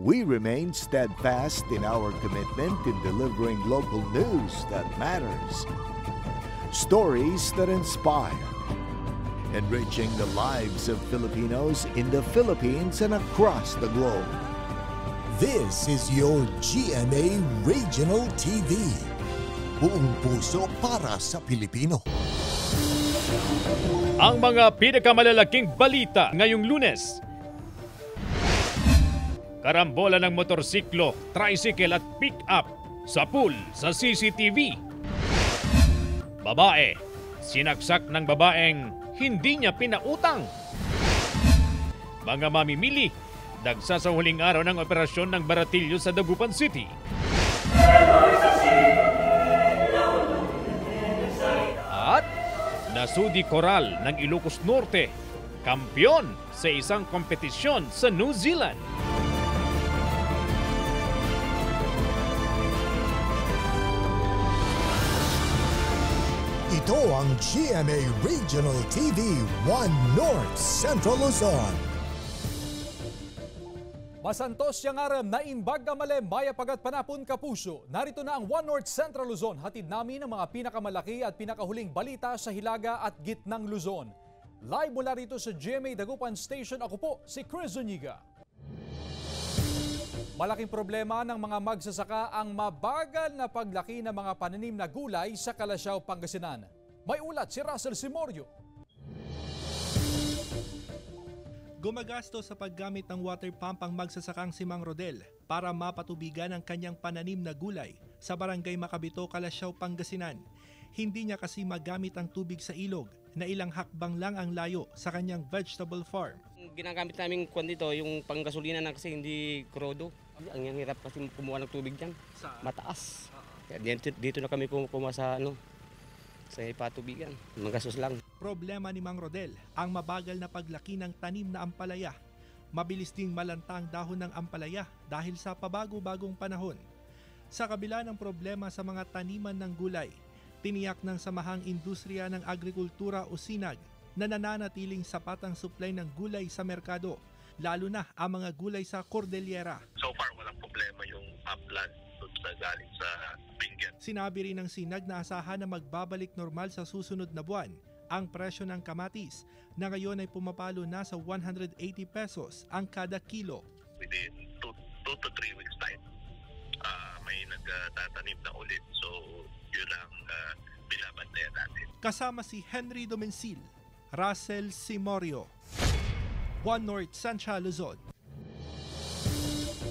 we remain steadfast in our commitment in delivering local news that matters. Stories that inspire. Enriching the lives of Filipinos in the Philippines and across the globe. This is your GMA Regional TV. Buong puso para sa Pilipino. Ang mga pinakamalalaking balita ngayong Lunes. Karambola ng motorsiklo, tricycle at pick-up sa pool sa CCTV. Babae, sinaksak ng babaeng hindi niya pinautang. Mga mamimili, dagsa sa huling araw ng operasyon ng Baratilyo sa Dagupan City. At nasudi Coral ng Ilocos Norte, kampiyon sa isang kompetisyon sa New Zealand. Ito ang GMA Regional TV 1 North Central Luzon. Masantos siyang aram na imbag kamale maya pagat panapon kapuso. Narito na ang 1 North Central Luzon. Hatid namin ang mga pinakamalaki at pinakahuling balita sa Hilaga at Gitnang Luzon. Live mula rito sa GMA Dagupan Station, ako po si Chris Zuniga. Malaking problema ng mga magsasaka ang mabagal na paglaki ng mga pananim na gulay sa Calasiao, Pangasinan. May ulat si Russell Simorio. Gumagasto sa paggamit ng water pump ang magsasakang si Mang Rodel para mapatubigan ang kanyang pananim na gulay sa barangay Macabito, Calasiao, Pangasinan. Hindi niya kasi magamit ang tubig sa ilog na ilang hakbang lang ang layo sa kanyang vegetable farm. Ginagamit namin kwan dito, yung panggasolina na kasi hindi krodo. Ang hirap kasi kumuha ng tubig dyan. Mataas. Kaya dito na kami kumuha sa sa ipatubigan. Magastos lang. Problema ni Mang Rodel ang mabagal na paglaki ng tanim na ampalaya. Mabilis ding malanta ang dahon ng ampalaya dahil sa pabago-bagong panahon. Sa kabila ng problema sa mga taniman ng gulay, tiniyak ng Samahang Industriya ng Agrikultura o SINAG na nananatiling sapat ang supply ng gulay sa merkado, lalo na ang mga gulay sa Cordillera. So far, walang problema yung upland sa galing sa Benguet. Sinabi rin ng SINAG na asahan na magbabalik normal sa susunod na buwan ang presyo ng kamatis na ngayon ay pumapalo na sa 180 pesos ang kada kilo. Within 2 to 3 weeks time, may nagtatanim na ulit. So, yun lang binabantayan natin. Kasama si Henry Domencil, Russell Simorio, 1 North Central Luzon.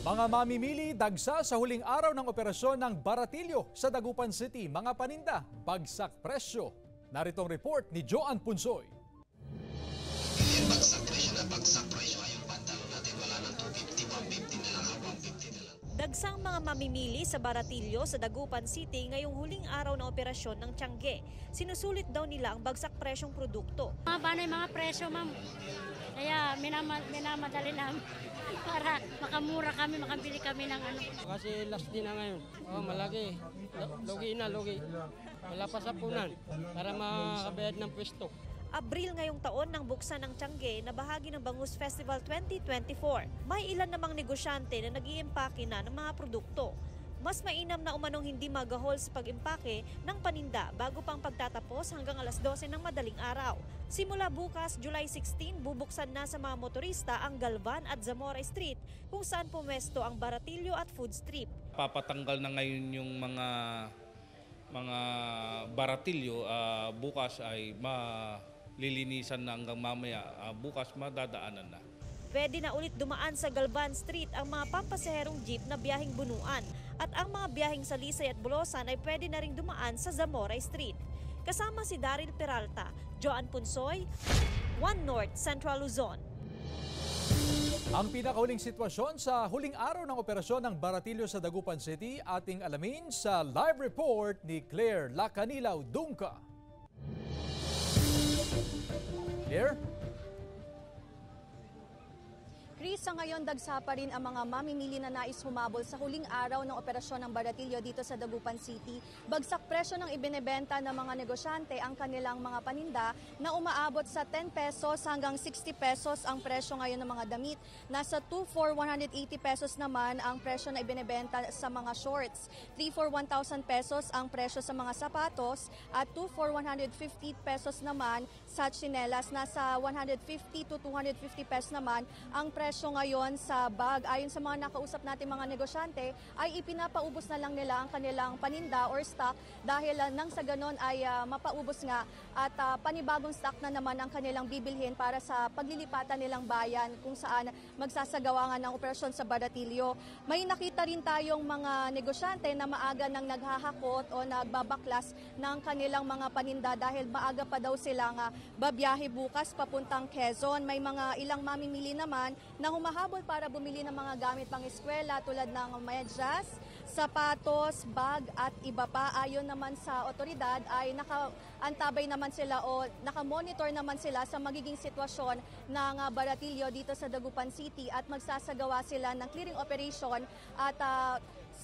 Mga mamimili, dagsa sa huling araw ng operasyon ng Baratilyo sa Dagupan City. Mga paninda, bagsak presyo. Narito ang report ni Joan Punsoy. Bagsak presyo yung pantalo natin, wala nang 250, 150 na lang, 150 na lang. Dagsang mga mamimili sa Baratilyo sa Dagupan City ngayong huling araw ng operasyon ng Tiangge. Sinusulit daw nila ang bagsak presyong produkto. Mababa na yung mga presyo, ma'am. Kaya minamadali namin para makamura kami, makabili kami ng ano. Kasi last din na ngayon. Malaki. Lugi. Wala pa sa punan para makabayad ng pwesto. Abril ngayong taon nang buksan ng Tiangge na bahagi ng Bangus Festival 2024. May ilan namang negosyante na nag-iimpake na ng mga produkto. Mas mainam na umanong hindi magahol sa pag-impake ng paninda bago pang pagtatapos hanggang alas 12 ng madaling araw. Simula bukas, July 16, bubuksan na sa mga motorista ang Galvan at Zamora Street kung saan pumesto ang Baratilyo at Food Strip. Papatanggal na ngayon yung mga Baratilyo, bukas ay malilinisan na hanggang mamaya, bukas madadaanan na. Pwede na ulit dumaan sa Galvan Street ang mga pampasaherong jeep na biyaheng Bunuan at ang mga biyaheng sa Lisay at Bulosan ay pwede na ring dumaan sa Zamora Street. Kasama si Daryl Peralta, Joan Punsoy, 1 North Central Luzon. Ang pinakahuling sitwasyon sa huling araw ng operasyon ng Baratilyo sa Dagupan City ating alamin sa live report ni Claire Lacanilaw Dungka. Claire? Chris, sa ngayon dagsa pa rin ang mga mamimili na nais humabol sa huling araw ng operasyon ng Baratillo dito sa Dagupan City. Bagsak presyo ng ibinebenta ng mga negosyante ang kanilang mga paninda na umaabot sa 10 pesos hanggang 60 pesos ang presyo ngayon ng mga damit. Nasa 2 for 180 pesos naman ang presyo na ibinebenta sa mga shorts. 3 for 1,000 pesos ang presyo sa mga sapatos at 2 for 150 pesos naman sa tsinelas. Nasa 150 to 250 pesos naman ang presyo ngayon sa bag. Ayon sa mga nakausap natin mga negosyante, ay ipinapaubos na lang nila ang kanilang paninda or stock dahil nang sa ganon ay mapaubos nga at panibagong stock na naman ang kanilang bibilhin para sa paglilipatan nilang bayan kung saan magsasagawa nga ng operasyon sa Baratillo. May nakita rin tayong mga negosyante na maaga nang naghahakot o nagbabaklas ng kanilang mga paninda dahil maaga pa daw sila nga babiyahe bukas papuntang Quezon. May mga ilang mamimili naman na humahabol para bumili ng mga gamit pang eskwela tulad ng medyas, sapatos, bag at iba pa. Ayon naman sa otoridad ay nakaantabay naman sila o nakamonitor naman sila sa magiging sitwasyon ng Baratillo dito sa Dagupan City at magsasagawa sila ng clearing operation at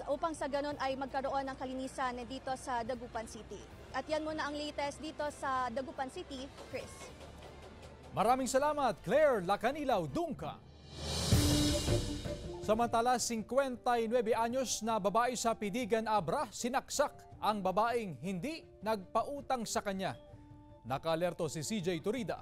upang sa ganun ay magkaroon ng kalinisan dito sa Dagupan City. At yan muna ang latest dito sa Dagupan City, Chris. Maraming salamat, Claire Lacanilaw Dungka. Samantala, 59 anyos na babae sa Pidigan, Abra, sinaksak ang babaeng hindi nagpautang sa kanya. Naka-alerto si CJ Turida.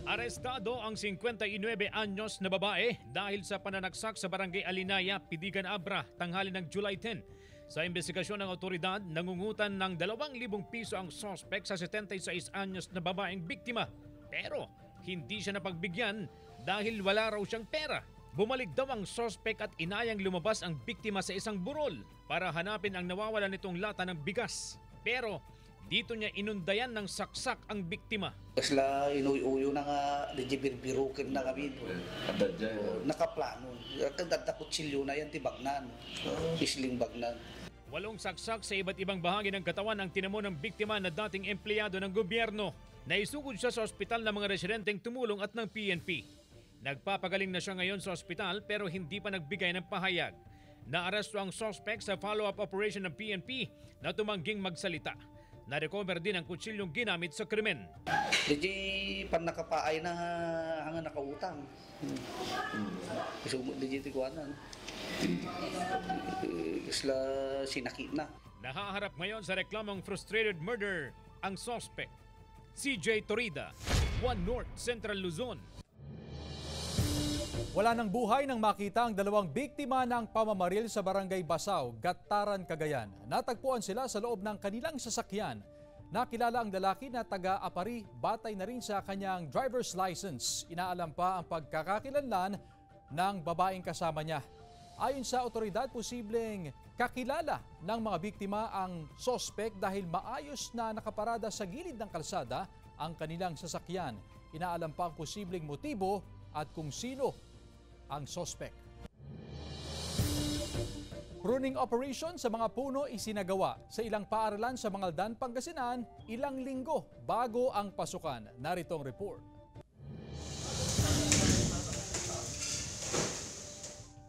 Arestado ang 59 anyos na babae dahil sa pananaksak sa Barangay Alinaya, Pidigan, Abra, tanghali ng July 10. Sa investigasyon ng otoridad, nangungutan ng 2,000 piso ang suspect sa 76 anyos na babaeng biktima. Pero hindi siya napagbigyan dahil wala raw siyang pera. Bumalik daw ang suspect at inayang lumabas ang biktima sa isang burol para hanapin ang nawawalan nitong lata ng bigas. Pero dito niya inundayan ng saksak ang biktima. Sila inuuyo na nga, nagibirbirukin na kami. Nakaplano. Kutsilyo na yan, tibagnan. Isling bagnan. 8 saksak sa iba't ibang bahagi ng katawan ang tinamo ng biktima na dating empleyado ng gobyerno. Naisugod siya sa ospital ng mga residenteng tumulong at ng PNP. Nagpapagaling na siya ngayon sa ospital pero hindi pa nagbigay ng pahayag. Naaresto ang suspect sa follow-up operation ng PNP na tumangging magsalita. Na-recover din ang kutsilyong ginamit sa krimen. Di pan nakapaay na hanga nakautang. Di tikuanan. Isla sinakit na. Nahaharap ngayon sa reklamong frustrated murder ang suspect. CJ Torida, One North Central Luzon. Wala ng buhay nang makita ang 2 biktima ng pamamaril sa Barangay Basaw, Gataran, Cagayan. Natagpuan sila sa loob ng kanilang sasakyan. Nakilala ang lalaki na taga-Apari, batay na rin sa kanyang driver's license. Inaalam pa ang pagkakakilanlan ng babaeng kasama niya. Ayon sa otoridad, posibleng kakilala ng mga biktima ang sospek dahil maayos na nakaparada sa gilid ng kalsada ang kanilang sasakyan. Inaalam pa ang posibleng motibo at kung sino ang sospek. Pruning operation sa mga puno isinagawa sa ilang paaralan sa Mangaldan, Pangasinan ilang linggo bago ang pasukan. Narito ang report.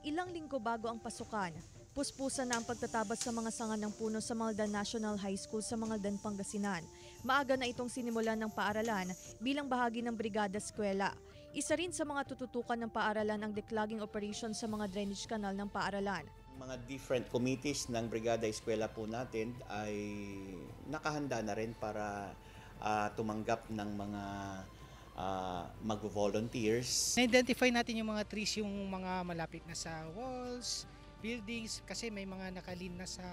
Ilang linggo bago ang pasukan, puspusan na ang pagtatabas sa mga sanga ng puno sa Mangaldan National High School sa Mangaldan, Pangasinan. Maaga na itong sinimulan ng paaralan bilang bahagi ng Brigada Eskwela. Isa rin sa mga tututukan ng paaralan ang declogging operation sa mga drainage canal ng paaralan. Mga different committees ng Brigada Eskwela po natin ay nakahanda na rin para tumanggap ng mga mag-volunteers. Na-identify natin yung mga trees, yung mga malapit na sa walls, buildings, kasi may mga nakalin na sa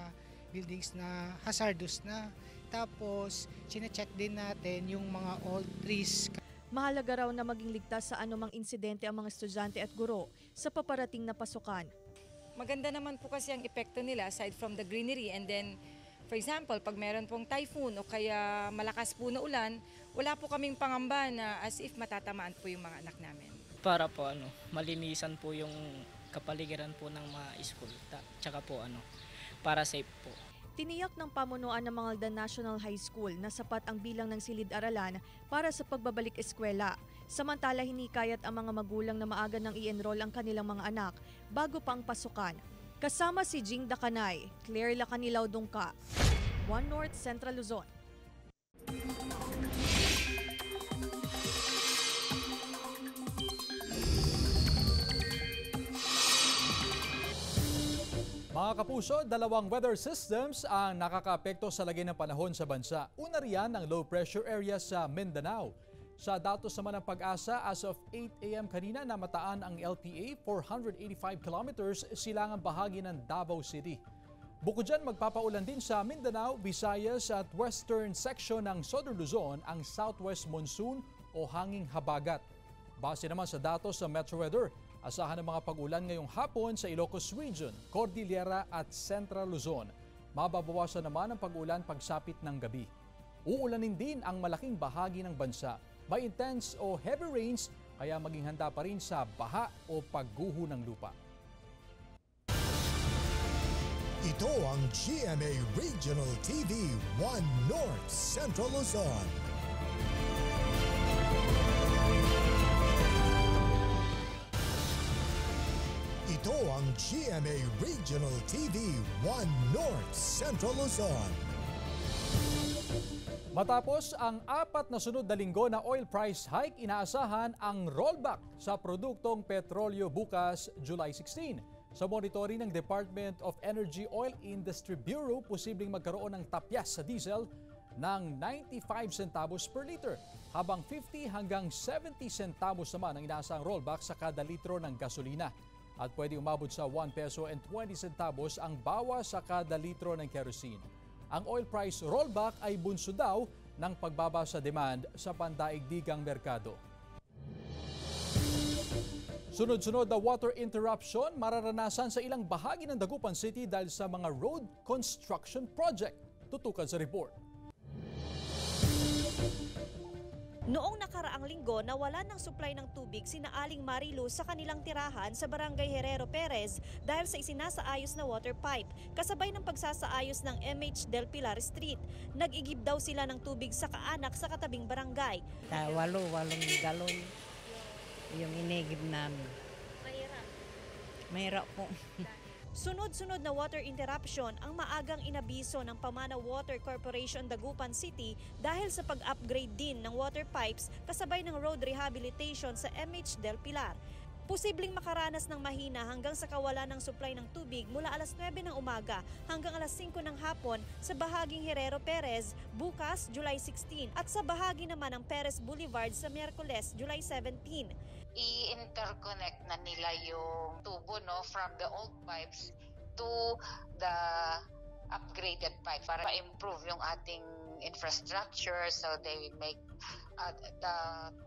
buildings na hazardous na. Tapos, sine-check din natin yung mga old trees. Mahalaga raw na maging ligtas sa anumang insidente ang mga estudyante at guro sa paparating na pasukan. Maganda naman po kasi ang epekto nila aside from the greenery, and then for example, pag meron pong typhoon o kaya malakas po na ulan, wala po kaming pangamba na as if matatamaan po yung mga anak namin. Para po malinisan po yung kapaligiran po ng mga school, tsaka po para safe po. Tiniyak ng pamunuan ng Mangaldan National High School na sapat ang bilang ng silid-aralan para sa pagbabalik eskwela. Samantala, hinikayat ang mga magulang na maaga nang i-enroll ang kanilang mga anak bago pa ang pasukan. Kasama si Jing Dakanay, Claire Lacanilaw Dungka, One North Central Luzon. Mga kapuso, dalawang weather systems ang nakakaapekto sa lagay ng panahon sa bansa. Una riyan ang low pressure area sa Mindanao. Sa datos naman ng Pag-asa, as of 8 a.m. kanina namataan ang LPA 485 kilometers silangang bahagi ng Davao City. Bukod dyan, magpapaulan din sa Mindanao, Visayas at western section ng Southern Luzon ang southwest monsoon o hanging habagat. Base naman sa datos sa Metro Weather, asahan ng mga pag-ulan ngayong hapon sa Ilocos Region, Cordillera at Central Luzon. Mababawasan naman ang pag-ulan pagsapit ng gabi. Uulanin din ang malaking bahagi ng bansa. May intense o heavy rains, kaya maging handa pa rin sa baha o pagguho ng lupa. Ito ang GMA Regional TV 1 North Central Luzon. Ito ang GMA Regional TV 1 North Central Luzon. Matapos ang 4 na sunod na linggo na oil price hike, inaasahan ang rollback sa produktong petrolyo bukas, July 16. Sa monitoring ng Department of Energy Oil Industry Bureau, posibleng magkaroon ng tapyas sa diesel ng 95 centavos per liter, habang 50 hanggang 70 centavos naman ang inaasahang rollback sa kada litro ng gasolina. At pwede umabot sa 1 peso and 20 centavos ang bawas sa kada litro ng kerosene. Ang oil price rollback ay bunso daw ng pagbaba sa demand sa pandaigdigang merkado. Sunod-sunod na water interruption mararanasan sa ilang bahagi ng Dagupan City dahil sa mga road construction project. Tutukan sa report. Noong nakaraang linggo, nawalan ng supply ng tubig sina Aling Marilu sa kanilang tirahan sa Barangay Herrero Perez dahil sa isinasaayos na water pipe, kasabay ng pagsasaayos ng MH Del Pilar Street. Nag-igib daw sila ng tubig sa kaanak sa katabing barangay. Walong galon yung inigib namin. Mahirap po. Sunod-sunod na water interruption ang maagang inabiso ng Pamana Water Corporation Dagupan City dahil sa pag-upgrade din ng water pipes kasabay ng road rehabilitation sa MH Del Pilar. Posibleng makaranas ng mahina hanggang sa kawalan ng supply ng tubig mula alas 9 ng umaga hanggang alas 5 ng hapon sa bahaging Herrero Perez bukas, July 16 at sa bahagi naman ng Perez Boulevard sa Miyerkules, July 17. I-interconnect na nila yung tubo from the old pipes to the upgraded pipe para ma-improve yung ating infrastructure so they will make the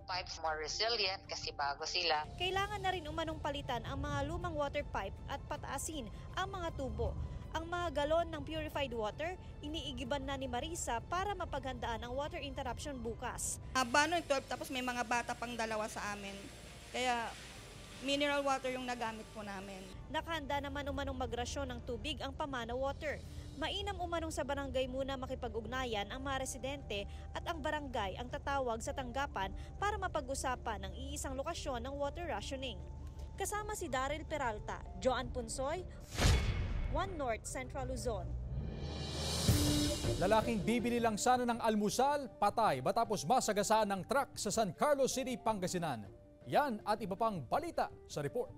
pipes more resilient kasi bago sila. Kailangan na rin umanong palitan ang mga lumang water pipe at pataasin ang mga tubo. Ang mga galon ng purified water, iniigiban na ni Marisa para mapaghandaan ang water interruption bukas. Haba nun 12 tapos may mga bata pang 2 sa amin. Kaya mineral water yung nagamit po namin. Nakahanda naman umanong magrasyon ng tubig ang Pamana Water. Mainam umanong sa barangay muna makipag-ugnayan ang mga residente at ang barangay ang tatawag sa tanggapan para mapag-usapan ng iisang lokasyon ng water rationing. Kasama si Daryl Peralta, Joan Punsoy, One North Central Luzon. Lalaking bibili lang sana ng almusal, patay matapos masagasaan ng truck sa San Carlos City, Pangasinan. Yan at iba pang balita sa report.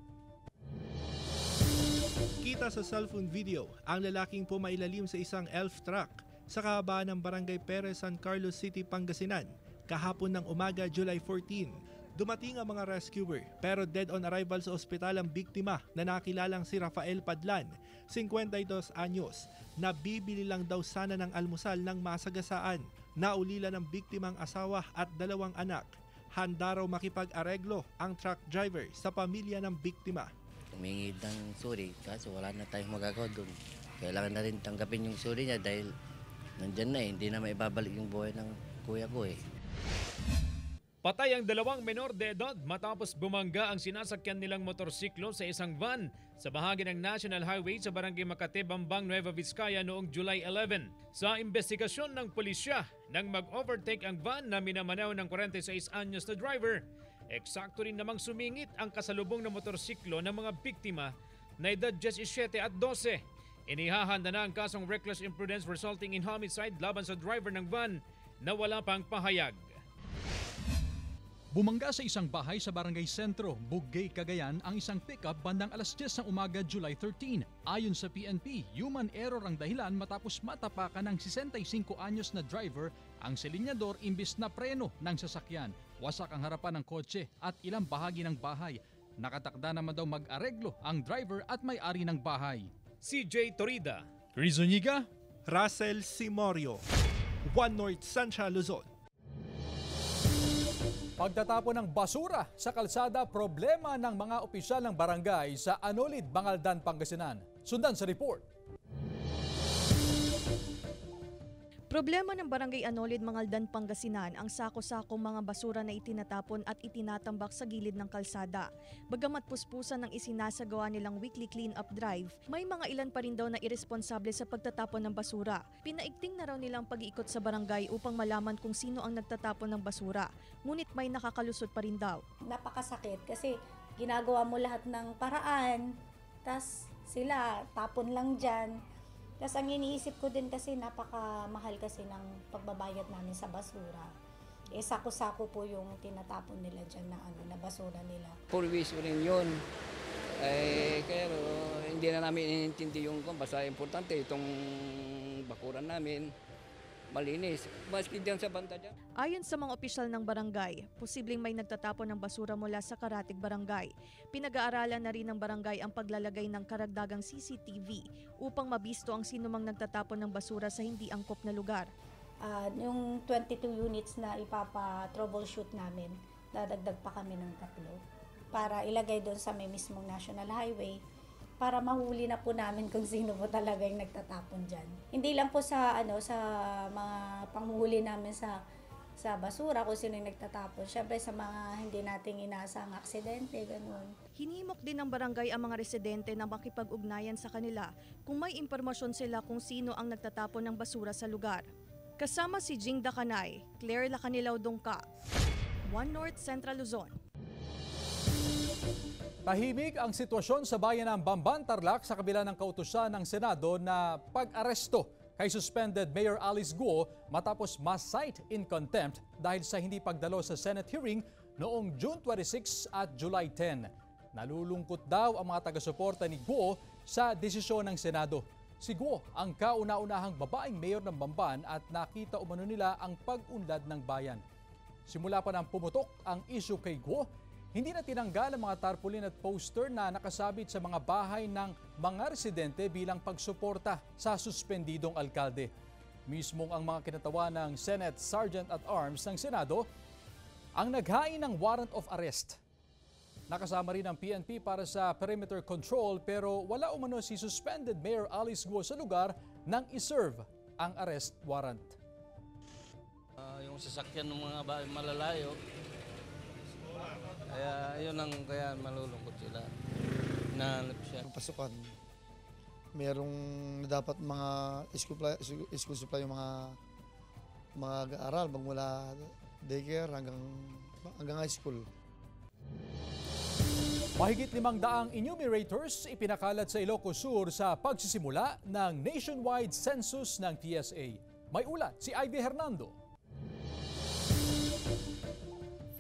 Kita sa cellphone video ang lalaking pumailalim sa isang elf truck sa kahabaan ng Barangay Perez, San Carlos City, Pangasinan kahapon ng umaga, July 14. Dumating ang mga rescuer pero dead on arrival sa ospital ang biktima na nakilalang si Rafael Padlan, 52 anyos, na bibili lang daw sana ng almusal ng masagasaan. Naulila ng biktimang asawa at 2 anak. Handa raw makipag-areglo ang truck driver sa pamilya ng biktima. Humingi ng sorry kaso wala na tayong magagawa doon. Kailangan na rin tanggapin yung sorry niya dahil nandyan na hindi na maibabalik yung buhay ng kuya ko . Patay ang 2 menor de edad matapos bumangga ang sinasakyan nilang motorsiklo sa isang van sa bahagi ng National Highway sa Barangay Makati, Bambang, Nueva Vizcaya noong July 11. Sa investigasyon ng pulisya, nang mag-overtake ang van na minamanaw ng 46 anyos na driver, eksakto rin namang sumingit ang kasalubong na motorsiklo ng mga biktima na edad 17 at 12. Inihahanda na ang kasong reckless imprudence resulting in homicide laban sa driver ng van na wala pang pahayag. Bumangga sa isang bahay sa Barangay Sentro, Bugay, Cagayan ang isang pickup bandang alas 10 ng umaga July 13. Ayon sa PNP, human error ang dahilan matapos matapakan ng 65 anyos na driver ang silinyador imbis na preno ng sasakyan. Wasak ang harapan ng kotse at ilang bahagi ng bahay. Nakatakda naman daw mag-areglo ang driver at may-ari ng bahay. CJ Torida, Chris Zuniga, Russell Simorio, One North Central Luzon. Pagtatapon ng basura sa kalsada, problema ng mga opisyal ng barangay sa Anolid, Bangaldan, Pangasinan. Sundan sa report. Problema ng Barangay Anolid, Mangaldan, Pangasinan ang sako-sakong mga basura na itinatapon at itinatambak sa gilid ng kalsada. Bagamat puspusan ng isinasagawa nilang weekly clean-up drive, may mga ilan pa rin daw na iresponsable sa pagtatapon ng basura. Pinaigting na raw nilang pag-iikot sa barangay upang malaman kung sino ang nagtatapon ng basura. Ngunit may nakakalusot pa rin daw. Napakasakit kasi ginagawa mo lahat ng paraan, tas sila tapon lang dyan. Tapos ang iniisip ko din kasi napakamahal kasi ng pagbabayad namin sa basura. Eh sako-sako po yung tinatapon nila dyan na basura nila. Purwis rin yun. Kaya hindi na namin inintindi yung basta importante itong bakuran namin. Malinis. Maski dyan sa banda dyan. Ayon sa mga opisyal ng barangay, posibleng may nagtatapon ng basura mula sa Karatig Barangay. Pinag-aaralan na rin ng barangay ang paglalagay ng karagdagang CCTV upang mabisto ang sinumang nagtatapon ng basura sa hindi angkop na lugar. Yung 22 units na ipapa-troubleshoot namin, dadagdag pa kami ng 3 para ilagay doon sa may mismong National Highway, para mahuli na po namin kung sino po talaga yung nagtatapon dyan. Hindi lang po sa mga panghuli namin sa basura kung sino yung nagtatapon. Siyempre sa mga hindi nating inaasang aksidente, ganun. Hinimok din ng barangay ang mga residente na makipag-ugnayan sa kanila kung may impormasyon sila kung sino ang nagtatapon ng basura sa lugar. Kasama si Jing Dakanay, Claire Lacanilaw Dongka, One North Central Luzon. Tahimik ang sitwasyon sa bayan ng Bamban, Tarlac sa kabila ng kautusan ng Senado na pag-aresto kay suspended Mayor Alice Guo matapos ma-cite in contempt dahil sa hindi pagdalo sa Senate hearing noong June 26 at July 10. Nalulungkot daw ang mga taga-suporta ni Guo sa desisyon ng Senado. Si Guo ang kauna-unahang babaeng mayor ng Bamban at nakita umano nila ang pag-unlad ng bayan. Simula pa nang pumutok ang issue kay Guo, hindi na tinanggal ang mga tarpaulin at poster na nakasabit sa mga bahay ng mga residente bilang pagsuporta sa suspendidong alkalde. Mismong ang mga kinatawa ng Senate Sergeant-at-Arms ng Senado ang naghain ng warrant of arrest. Nakasama rin ang PNP para sa perimeter control pero wala umano si suspended Mayor Alice Guo sa lugar nang iserve ang arrest warrant. Yung sasakyan ng mga malalayo, kaya yun ang kaya malulungkot sila. Nahanap siya. Pasukan, merong dapat mga school supply yung mga mag-aaral magmula daycare hanggang high school. Mahigit 500 enumerators ipinakalat sa Ilocos Sur sa pagsisimula ng nationwide census ng PSA. May ulat si Ivy Hernando.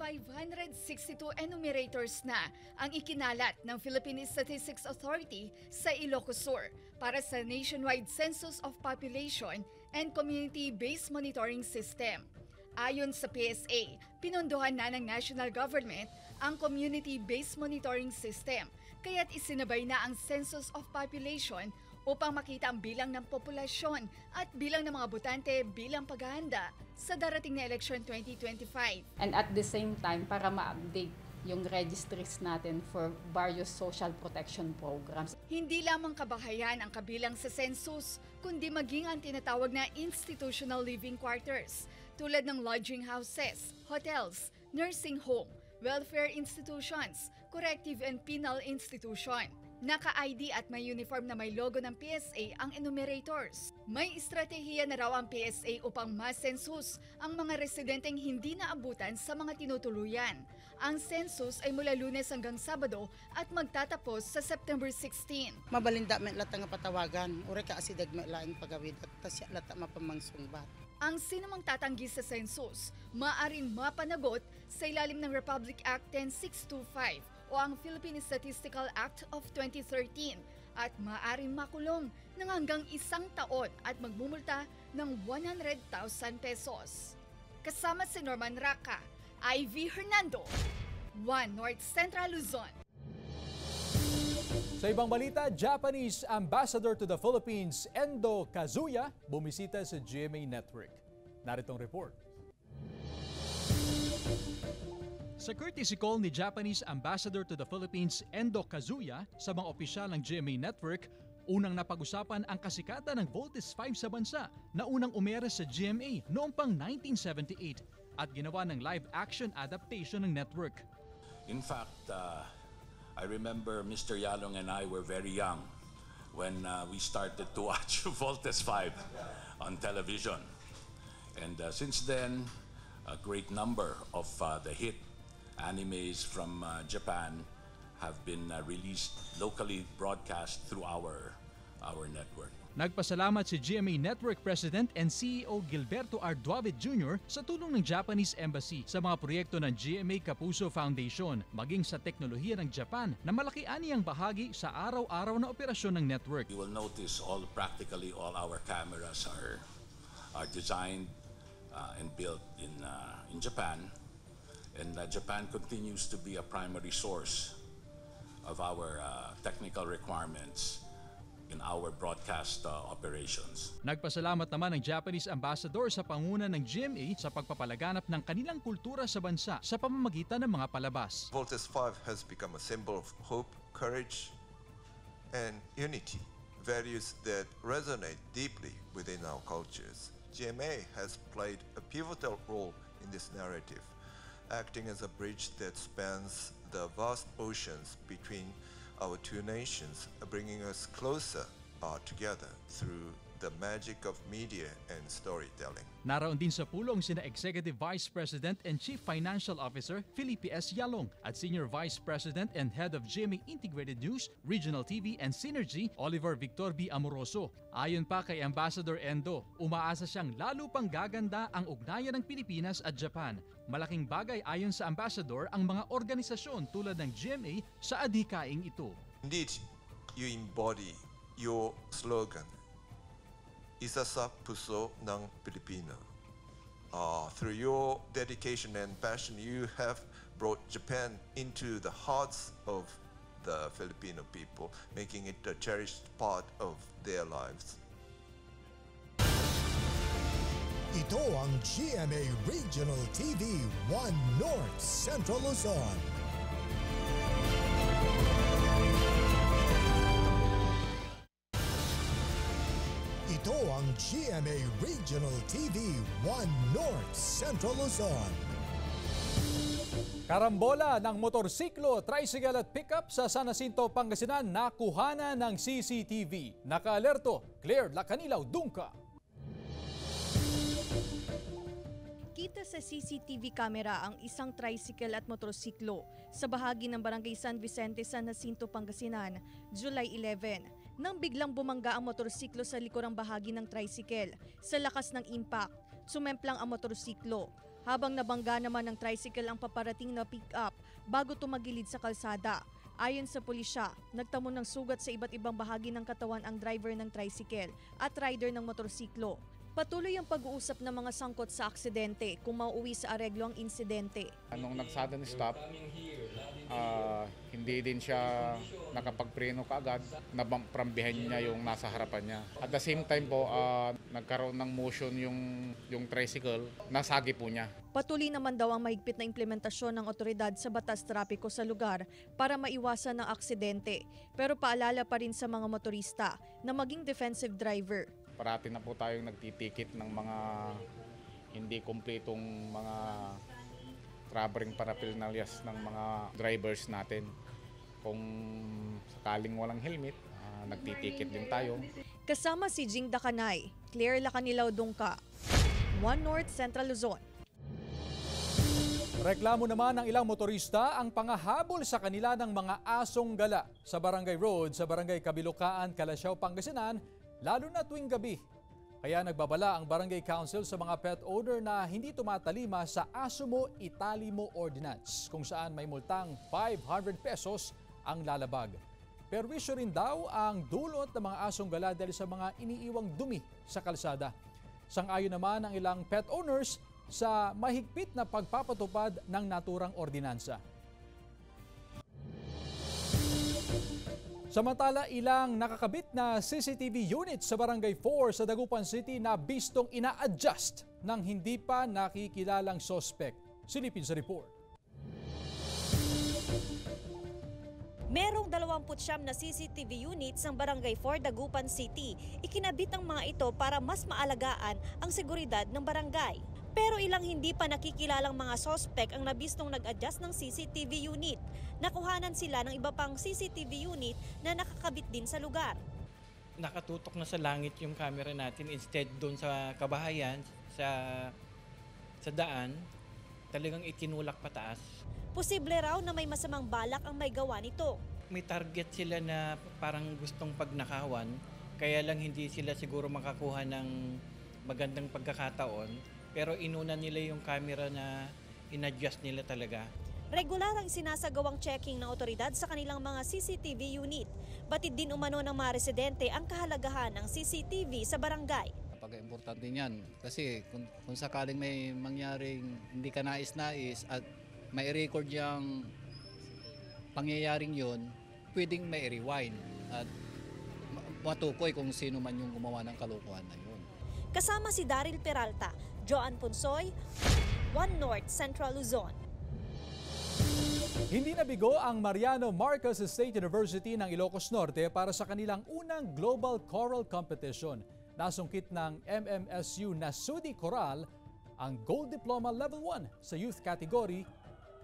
562 enumerators na ang ikinalat ng Philippine Statistics Authority sa Ilocos Sur para sa nationwide census of population and community-based monitoring system. Ayon sa PSA, pinondohan na ng national government ang community-based monitoring system, kaya't isinabay na ang census of population upang makita ang bilang ng populasyon at bilang ng mga botante bilang paghahanda sa darating na election 2025. And at the same time, para ma-update yung registries natin for various social protection programs. Hindi lamang kabahayan ang kabilang sa census, kundi maging ang tinatawag na institutional living quarters, tulad ng lodging houses, hotels, nursing home, welfare institutions, corrective and penal institution. Naka-ID at may uniform na may logo ng PSA ang enumerators. May estratehiya na raw ang PSA upang masensus ang mga residenteng hindi naabutan sa mga tinutuluyan. Ang census ay mula Lunes hanggang Sabado at magtatapos sa September 16. Mabalinda may lata nga patawagan, ure ka asidag may laing pagawid at tasya lata mapamangsungbat. Ang sinumang tatanggi sa census, maaaring mapanagot sa ilalim ng Republic Act 10625 o ang Philippine Statistical Act of 2013 at maaaring makulong ng hanggang 1 taon at magmumulta ng 100,000 pesos. Kasama si Norman Raca, Ivy Hernando, One North Central Luzon. Sa ibang balita, Japanese Ambassador to the Philippines, Endo Kazuya, bumisita sa GMA Network. Naritong report. Sa courtesy call ni Japanese Ambassador to the Philippines, Endo Kazuya, sa mga opisyal ng GMA Network, unang napag-usapan ang kasikatan ng Voltes 5 sa bansa na unang umere sa GMA noong pang 1978 at ginawa ng live-action adaptation ng network. In fact, I remember Mr. Yalong and I were very young when we started to watch Voltes 5 on television. And since then, a great number of the hit animes from Japan have been released locally, broadcast through our network. Nagpasalamat si GMA Network President and CEO Gilberto R. Duavit Jr. sa tulong ng Japanese Embassy sa mga proyekto ng GMA Kapuso Foundation, maging sa teknolohiya ng Japan na malaki aniyang bahagi sa araw-araw na operasyon ng network. You will notice practically all our cameras are designed and built in Japan. And Japan continues to be a primary source of our technical requirements in our broadcast operations. Nagpasalamat naman ang Japanese Ambassador sa panguna ng GMA sa pagpapalaganap ng kanilang kultura sa bansa sa pamamagitan ng mga palabas. Voltes 5 has become a symbol of hope, courage, and unity, values that resonate deeply within our cultures. GMA has played a pivotal role in this narrative, acting as a bridge that spans the vast oceans between our two nations, bringing us closer together through the magic of media and storytelling. Naroon din sa pulong sina Executive Vice President and Chief Financial Officer Felipe S. Yalong at Senior Vice President and Head of GMA Integrated News, Regional TV and Synergy, Oliver Victor B. Amoroso. Ayon pa kay Ambassador Endo, umaasa siyang lalo pang gaganda ang ugnayan ng Pilipinas at Japan. Malaking bagay ayon sa Ambassador ang mga organisasyon tulad ng GMA sa adhikaing ito. Indeed, you embody your slogan, Isa sa puso ng Pilipino. Through your dedication and passion, you have brought Japan into the hearts of the Filipino people, making it a cherished part of their lives. Ito ang GMA Regional TV 1 North Central Luzon. Ito ang GMA Regional TV 1 North Central Luzon. Karambola ng motorsiklo, tricycle at pickup sa San Jacinto, Pangasinan nakuhana ng CCTV. Naka-alerto, Claire Lacanilaw, Dungka. Kita sa CCTV camera ang isang tricycle at motorsiklo sa bahagi ng Barangay San Vicente, San Jacinto, Pangasinan, July 11. Nang biglang bumangga ang motorsiklo sa likurang bahagi ng tricycle. Sa lakas ng impact, sumemplang ang motorsiklo. Habang nabangga naman ng tricycle ang paparating na pick-up bago tumagilid sa kalsada. Ayon sa pulisya, nagtamo ng sugat sa iba't ibang bahagi ng katawan ang driver ng tricycle at rider ng motorsiklo. Patuloy ang pag-uusap ng mga sangkot sa aksidente kung mauuwi sa areglo ang insidente. Nung nag-sudden stop, hindi din siya nakapagpreno kaagad, nabamprambyahan niya yung nasa harapan niya. At the same time po, nagkaroon ng motion yung tricycle, nasagi po niya. Patuloy naman daw ang mahigpit na implementasyon ng otoridad sa batas trapiko sa lugar para maiwasan ang aksidente. Pero paalala pa rin sa mga motorista na maging defensive driver. Parati na po tayong nagtitikit ng mga hindi kumpletong mga traveling paraphernalias ng mga drivers natin. Kung sakaling walang helmet, nagtitiket din tayo. Kasama si Jing Dakanay, Claire Lacanilaw Dungka, One North Central Luzon. Reklamo naman ng ilang motorista ang pangahabol sa kanila ng mga asong gala sa Barangay Road sa Barangay Kabilukaan, Calasiao, Pangasinan, lalo na tuwing gabi. Kaya nagbabala ang Barangay Council sa mga pet owner na hindi tumatalima sa Asumo Italimo Ordinance, kung saan may multang 500 pesos ang lalabag. Perwisyo rin daw ang dulot ng mga asong gala dahil sa mga iniiwang dumi sa kalsada. Sang-ayon naman ang ilang pet owners sa mahigpit na pagpapatupad ng naturang ordinansa. Samantala, ilang nakakabit na CCTV units sa Barangay 4 sa Dagupan City na bistong ina-adjust ng hindi pa nakikilalang sospek. Silipin sa report. Merong 29 na CCTV units ng Barangay 4 Dagupan City. Ikinabit ang mga ito para mas maalagaan ang seguridad ng barangay. Pero ilang hindi pa nakikilalang mga sospek ang nabistong nag-adjust ng CCTV unit. Nakuhanan sila ng iba pang CCTV unit na nakakabit din sa lugar. Nakatutok na sa langit yung camera natin instead doon sa kabahayan, sa daan, talagang itinulak pataas. Posible raw na may masamang balak ang may gawa nito. May target sila na parang gustong pagnakawan, kaya lang hindi sila siguro makakuha ng magandang pagkakataon. Pero inuna nila yung camera na in-adjust nila talaga. Regular ang sinasagawang checking ng otoridad sa kanilang mga CCTV unit. Batid din umano ng mga residente ang kahalagahan ng CCTV sa barangay. Napaka-importante niyan kasi kung sakaling may mangyaring hindi ka nais-nais at may record yung pangyayaring yon, pwedeng may rewind at matukoy kung sino man yung gumawa ng kalokohan na yun. Kasama si Daryl Peralta, Joan Ponsoy, One North Central Luzon. Hindi nabigo ang Mariano Marcos State University ng Ilocos Norte para sa kanilang unang Global Choral Competition. Nasungkit ng MMSU Nasudi Choral ang Gold Diploma Level 1 sa Youth Category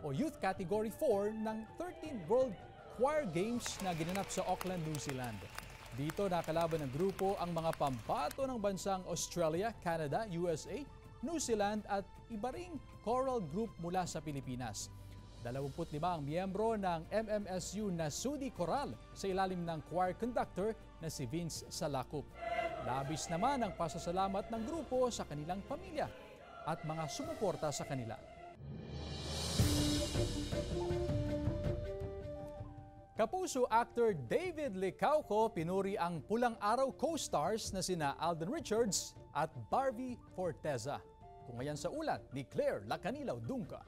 o Youth Category 4 ng 13th World Choir Games na ginanap sa Auckland, New Zealand. Dito nakalaban ng grupo ang mga pambato ng bansang Australia, Canada, USA, New Zealand at iba ring choral group mula sa Pilipinas. 25 ang miyembro ng MMSU Nasudi Choral sa ilalim ng choir conductor na si Vince Salacup. Labis naman ang pasasalamat ng grupo sa kanilang pamilya at mga sumuporta sa kanila. Kapuso actor David Licauco pinuri ang Pulang Araw co-stars na sina Alden Richards at Barbie Forteza. Kung ayan sa ulat ni Claire Lacanilaw Dungka.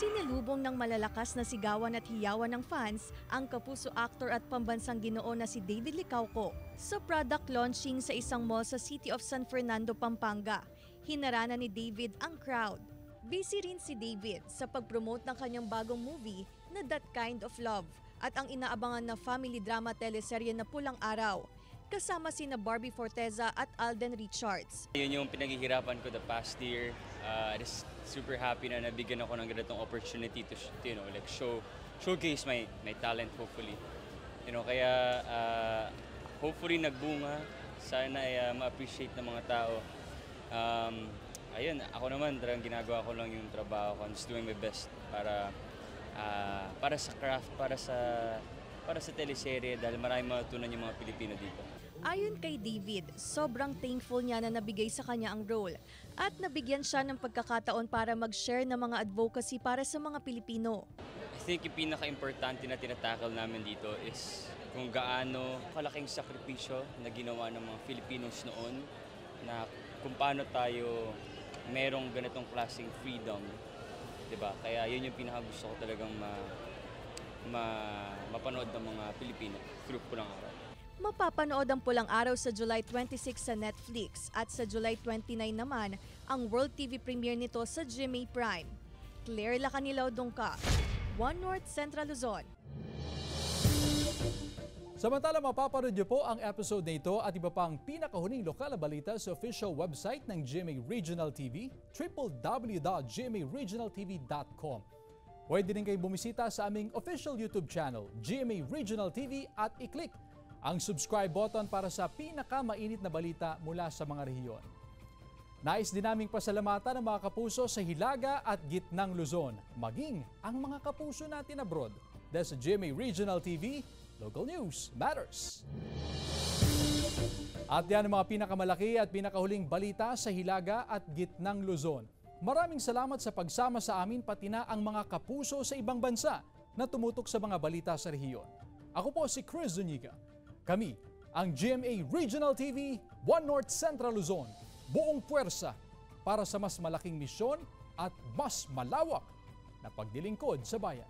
Sinalubong ng malalakas na sigawan at hiyawan ng fans ang kapuso actor at pambansang ginoo na si David Licauco sa product launching sa isang mall sa City of San Fernando, Pampanga. Hinarana ni David ang crowd. Busy rin si David sa pag-promote ng kanyang bagong movie na That Kind of Love at ang inaabangan na family drama teleserye na Pulang Araw. Kasama sina Barbie Forteza at Alden Richards. Yun yung pinaghihirapan ko the past year. Just super happy na nabigyan ako ng ganitong opportunity to like showcase my talent hopefully. Kaya hopefully nagbunga. Sana ay ma-appreciate ng mga tao. Ayun, ako naman talagang ginagawa ko lang yung trabaho ko. I'm just doing my best para sa craft, para sa teleserye dahil maraming matutunan yung mga Pilipino dito. Ayon kay David, sobrang thankful niya na nabigay sa kanya ang role at nabigyan siya ng pagkakataon para mag-share ng mga advocacy para sa mga Pilipino. I think yung pinaka-importante na tinatakal namin dito is kung gaano kalaking sakripisyo na ginawa ng mga Filipinos noon na kung paano tayo merong ganitong klaseng freedom, 'di ba? Kaya yun yung pinaka-gusto ko talagang mapanood ng mga Pilipino through Pulang Araw. Mapapanood ang Pulang Araw sa July 26 sa Netflix at sa July 29 naman ang World TV premiere nito sa GMA Prime. Claire Lacanilaw Dungka, One North Central Luzon. Samantala, mapapanood niyo po ang episode na ito at iba pang pinakahuling lokal na balita sa official website ng GMA Regional TV, www.gmaregionaltv.com. Pwede din kayo bumisita sa aming official YouTube channel, GMA Regional TV, at i-click ang subscribe button para sa pinakamainit na balita mula sa mga rehiyon. Nais din naming pasalamatan ang mga kapuso sa Hilaga at Gitnang Luzon, maging ang mga kapuso natin abroad. Dahil sa GMA Regional TV, Local News Matters. At yan ang mga pinakamalaki at pinakahuling balita sa Hilaga at Gitnang Luzon. Maraming salamat sa pagsama sa amin pati na ang mga kapuso sa ibang bansa na tumutok sa mga balita sa rehiyon. Ako po si Chris Zuniga. Kami ang GMA Regional TV, One North Central Luzon. Buong puwersa para sa mas malaking misyon at mas malawak na pagdilingkod sa bayan.